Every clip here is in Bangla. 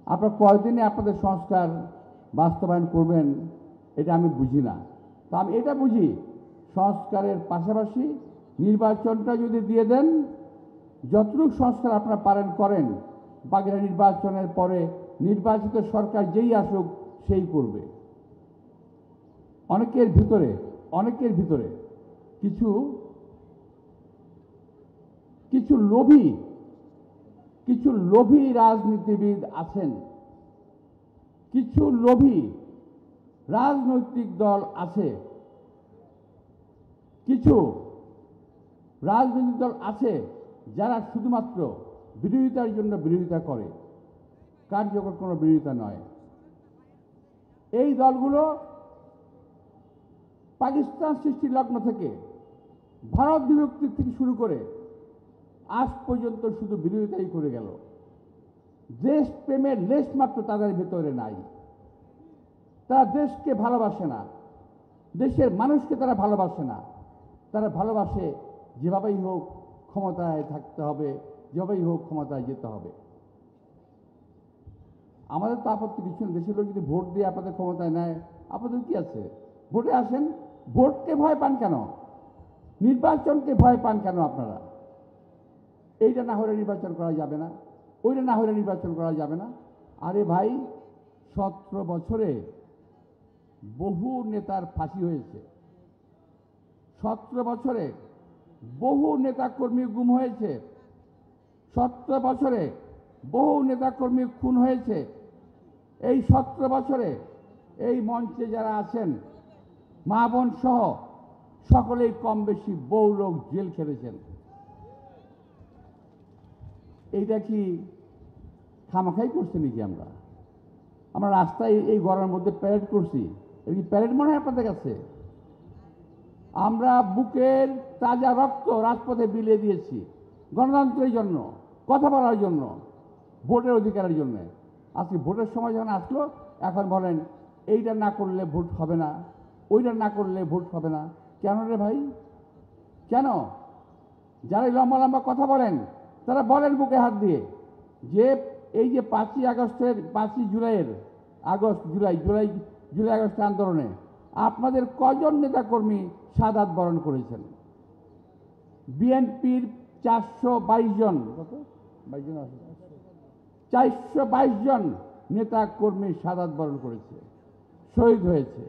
আপনারা কয়দিনে আপনাদের সংস্কার বাস্তবায়ন করবেন এটা আমি বুঝি না। তো আমি এটা বুঝি, সংস্কারের পাশাপাশি নির্বাচনটা যদি দিয়ে দেন, যতটুকু সংস্কার আপনারা পারেন করেন, বাকিটা নির্বাচনের পরে নির্বাচিত সরকার যেই আসুক সেই করবে। অনেকের ভিতরে কিছু কিছু লোভী রাজনীতিবিদ আছেন, কিছু লোভী রাজনৈতিক দল আছে, কিছু রাজনৈতিক দল আছে যারা শুধুমাত্র বিরোধিতার জন্য বিরোধিতা করে, কার্যকর কোনো বিরোধিতা নয়। এই দলগুলো পাকিস্তান সৃষ্টি লগ্ন থেকে, ভারত বিভক্তির থেকে শুরু করে আজ পর্যন্ত শুধু বিরোধিতাই করে গেল। দেশ প্রেমের লেশ মাত্র তাদের ভেতরে নাই। তারা দেশকে ভালোবাসে না, দেশের মানুষকে তারা ভালোবাসে না। তারা ভালোবাসে যেভাবেই হোক ক্ষমতায় থাকতে হবে, যেভাবেই হোক ক্ষমতায় যেতে হবে। আমাদের তো আপত্তি কিছু না। দেশের লোক যদি ভোট দিয়ে আপনাদের ক্ষমতায় নেয়, আপনাদের কি আছে? ভোটে আসেন। ভোটকে ভয় পান কেন? নির্বাচনকে ভয় পান কেন আপনারা? এইটা না হলে নির্বাচন করা যাবে না, ওইটা না হলে নির্বাচন করা যাবে না। আরে ভাই, 17 বছরে বহু নেতার ফাঁসি হয়েছে, 17 বছরে বহু নেতাকর্মী গুম হয়েছে, 17 বছরে বহু নেতাকর্মী খুন হয়েছে। এই 17 বছরে এই মঞ্চে যারা আছেন, মা বোন সহ সকলেই কম বেশি বহু লোক জেল খেটেছেন। এইটা কি খামাখাই করছে নাকি? আমরা রাস্তায় এই গরমের মধ্যে প্যারেড করছি, এই প্যারেড মনে হয় আপনাদের কাছে? আমরা বুকের তাজা রক্ত রাজপথে বিলিয়ে দিয়েছি গণতন্ত্রের জন্য, কথা বলার জন্য, ভোটের অধিকারের জন্য। আজকে ভোটের সময় যখন আসলো, এখন বলেন এইটা না করলে ভোট হবে না, ওইটা না করলে ভোট হবে না। কেন রে ভাই, কেন? যারা লম্বা লম্বা কথা বলেন তারা বলেন বুকে হাত দিয়ে যে এই যে 5ই আগস্টের 5ই জুলাইয়ের জুলাই আগস্ট আন্দোলনে আপনাদের কজন নেতাকর্মী শাহাদাত বরণ করেছেন? বিএনপির 422 জন, 422 জন নেতাকর্মী শাহাদাত বরণ করেছে, শহীদ হয়েছে।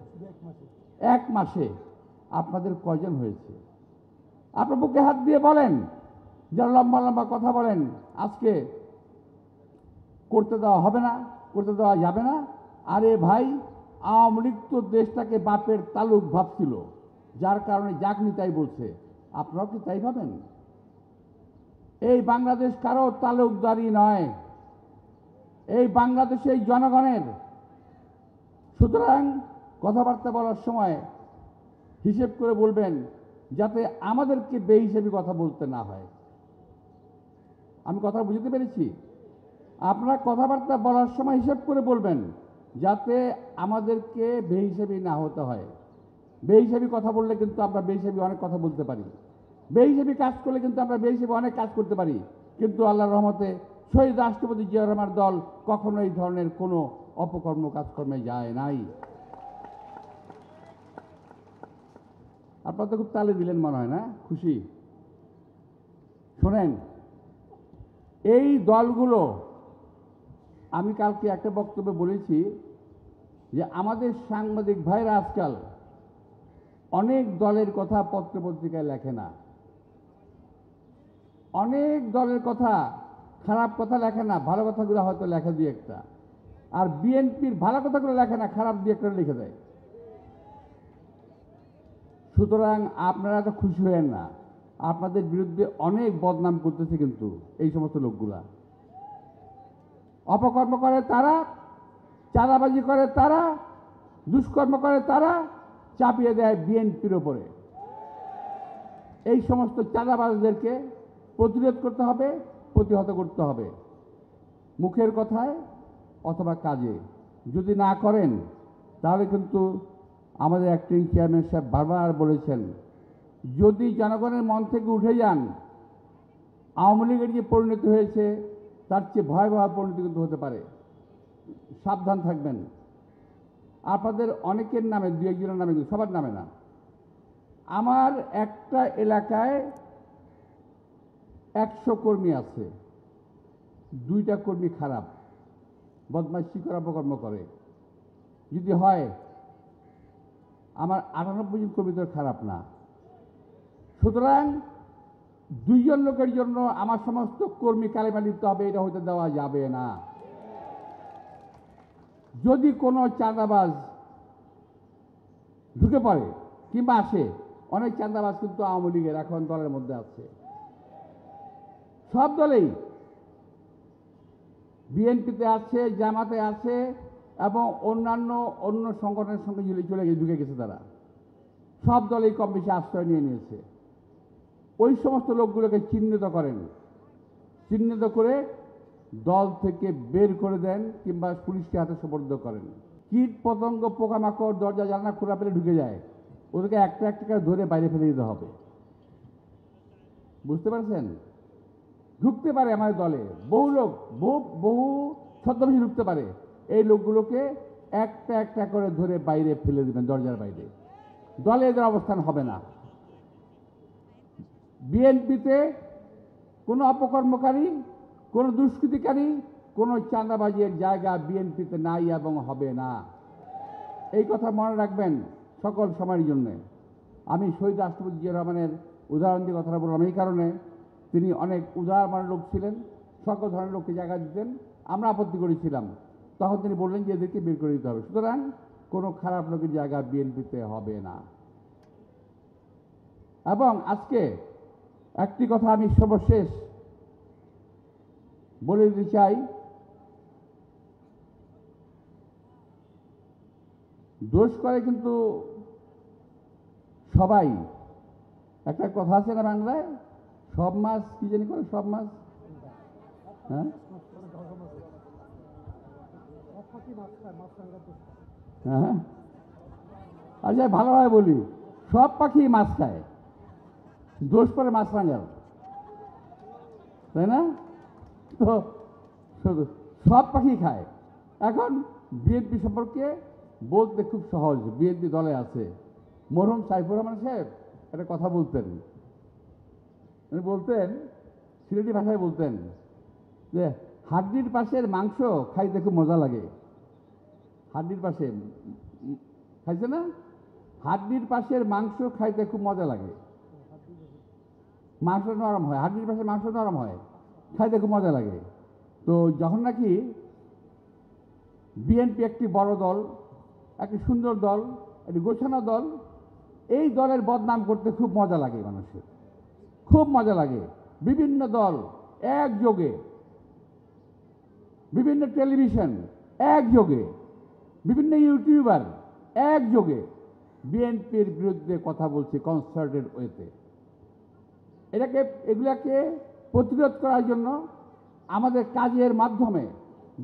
এক মাসে আপনাদের কজন হয়েছে? আপনার বুকে হাত দিয়ে বলেন। যারা লম্বা লম্বা কথা বলেন আজকে করতে দেওয়া হবে না, করতে দেওয়া যাবে না। আরে ভাই, আওয়ামী লীগ তো দেশটাকে বাপের তালুক ভাবছিল, যার কারণে জাগনি তাই বলছে। আপনারাও কি তাই ভাবেন? এই বাংলাদেশ কারো তালুকদারি নয়, এই বাংলাদেশের জনগণের। সুতরাং কথাবার্তা বলার সময় হিসেব করে বলবেন, যাতে আমাদেরকে বেহিসেবি কথা বলতে না হয়। আমি কথা বুঝতে পেরেছি? আপনারা কথাবার্তা বলার সময় হিসেব করে বলবেন, যাতে আমাদেরকে বেহিসেবি না হতে হয়। বেহিসেবি কথা বললে কিন্তু আমরা বেহিসেবি অনেক কথা বলতে পারি, বেহিসেবি কাজ করলে কিন্তু আমরা বেহিসেবি অনেক কাজ করতে পারি। কিন্তু আল্লাহর রহমতে শহীদ রাষ্ট্রপতি জিয়া রহমানের দল কখনো এই ধরনের কোনো অপকর্ম কাজকর্মে যায় নাই। আপনারা তো খুব তালে দিলেন মনে হয় না? খুশি? শোনেন, এই দলগুলো, আমি কালকে একটা বক্তব্যে বলেছি যে আমাদের সাংবাদিক ভাইরা আজকাল অনেক দলের কথা পত্রপত্রিকায় লেখে না, অনেক দলের কথা, খারাপ কথা লেখে না, ভালো কথাগুলো হয়তো লেখে দুই একটা। আর বিএনপির ভালো কথাগুলো লেখে না, খারাপ দুই একটা লিখে দেয়। সুতরাং আপনারা তো খুশি হয়েন না, আপনাদের বিরুদ্ধে অনেক বদনাম করতেছে কিন্তু এই সমস্ত লোকগুলা। অপকর্ম করে তারা, চাঁদাবাজি করে তারা, দুষ্কর্ম করে তারা, চাপিয়ে দেয় বিএনপির ওপরে। এই সমস্ত চাঁদাবাজদেরকে প্রতিরোধ করতে হবে, প্রতিহত করতে হবে, মুখের কথায় অথবা কাজে। যদি না করেন তাহলে কিন্তু আমাদের অ্যাক্টিং চেয়ারম্যান সাহেব বারবার বলেছেন, যদি জনগণের মন থেকে উঠে যান, আওয়ামী লীগের যে পরিণতি হয়েছে তার চেয়ে ভয়াবহ পরিণতি কিন্তু হতে পারে। সাবধান থাকবেন। আপনাদের অনেকের নামে, দু একজনের নামে, সবার নামে না। আমার একটা এলাকায় 100 কর্মী আছে, 2টা কর্মী খারাপ, বদমাইশি করে, অপকর্ম করে। যদি হয় আমার 98 জন কর্মী তো খারাপ না। সুতরাং 2 জন লোকের জন্য আমার সমস্ত কর্মী কালেমা লিপ্ত হবে, এটা হতে দেওয়া যাবে না। যদি কোনো চাঁদাবাজ ঢুকে পড়ে কিংবা আসে, অনেক চাঁদাবাজ কিন্তু আওয়ামী লীগের এখন দলের মধ্যে আছে, সব দলেই, বিএনপিতে আছে, জামাতে আছে এবং অন্য সংগঠনের সঙ্গে ঢুকে গেছে। তারা সব দলেই কম বেশি আশ্রয় নিয়ে নিয়েছে। ওই সমস্ত লোকগুলোকে চিহ্নিত করেন, চিহ্নিত করে দল থেকে বের করে দেন কিংবা পুলিশকে হাতে সোপর্দ করেন। কীট পতঙ্গ, পোকামাকড় দরজা জানলা খোলা পেলে ঢুকে যায়, ওদেরকে একটা একটা করে ধরে বাইরে ফেলে দিতে হবে। বুঝতে পারছেন? ঢুকতে পারে আমাদের দলে বহু লোক, বহু ছদ্মবেশী ঢুকতে পারে। এই লোকগুলোকে একটা একটা করে ধরে বাইরে ফেলে দেবেন, দরজার বাইরে। দলে এদের অবস্থান হবে না। বিএনপিতে কোনো অপকর্মকারী, কোনো দুষ্কৃতিকারী, কোনো চাঁদাবাজির জায়গা বিএনপিতে নাই এবং হবে না। এই কথা মনে রাখবেন সকল সময়ের জন্য। আমি শহীদ রাষ্ট্রপতি জিয়া রহমানের উদাহরণ দিয়ে কথাটা বললাম এই কারণে, তিনি অনেক উদার মানের লোক ছিলেন, সকল ধরনের লোককে জায়গা দিতেন। আমরা আপত্তি করেছিলাম, তখন তিনি বললেন যে এদেরকে বের করে দিতে হবে। সুতরাং কোনো খারাপ লোকের জায়গা বিএনপিতে হবে না। এবং আজকে একটি কথা আমি সর্বশেষ বলে দিতে চাই, দোষ করে কিন্তু সবাই। একটা কথা আছে না বাংলায়, সব মাছ কি জানি করে, সব মাছ, হ্যাঁ হ্যাঁ, আচ্ছা ভালোভাবে বলি, সব পাখি মাছ খায়, দোষ করে মাছ রাঙাল, তাই না? তো সব পাখি খায়। এখন বিএনপি সম্পর্কে বলতে খুব সহজ, বিএনপি দলে আছে। মরহুম সাইফুর রহমান সাহেব একটা কথা বলতেন, উনি বলতেন, সিলেটি ভাষায় বলতেন যে হাড্ডির পাশের মাংস খাইতে খুব মজা লাগে। হাড্ডির পাশে খাইছে না? হাড্ডির পাশের মাংস খাইতে খুব মজা লাগে, মাংস নরম হয়, হাড্ডির পাশে মাংস নরম হয়, খাইতে খুব মজা লাগে। তো যখন নাকি বিএনপি একটি বড় দল, একটি সুন্দর দল, একটি গোছানো দল, এই দলের বদনাম করতে খুব মজা লাগে মানুষের, খুব মজা লাগে। বিভিন্ন দল একযোগে, বিভিন্ন টেলিভিশন একযোগে, বিভিন্ন ইউটিউবার একযোগে বিএনপির বিরুদ্ধে কথা বলছে কনসার্টেড ওয়েতে। এগুলাকে প্রতিরোধ করার জন্য আমাদের কাজের মাধ্যমে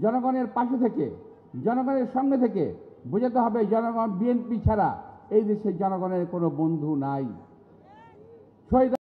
জনগণের পাশে থেকে, জনগণের সঙ্গে থেকে বোঝাতে হবে জনগণ বিএনপি ছাড়া এই দেশে জনগণের কোনো বন্ধু নাই। শহীদ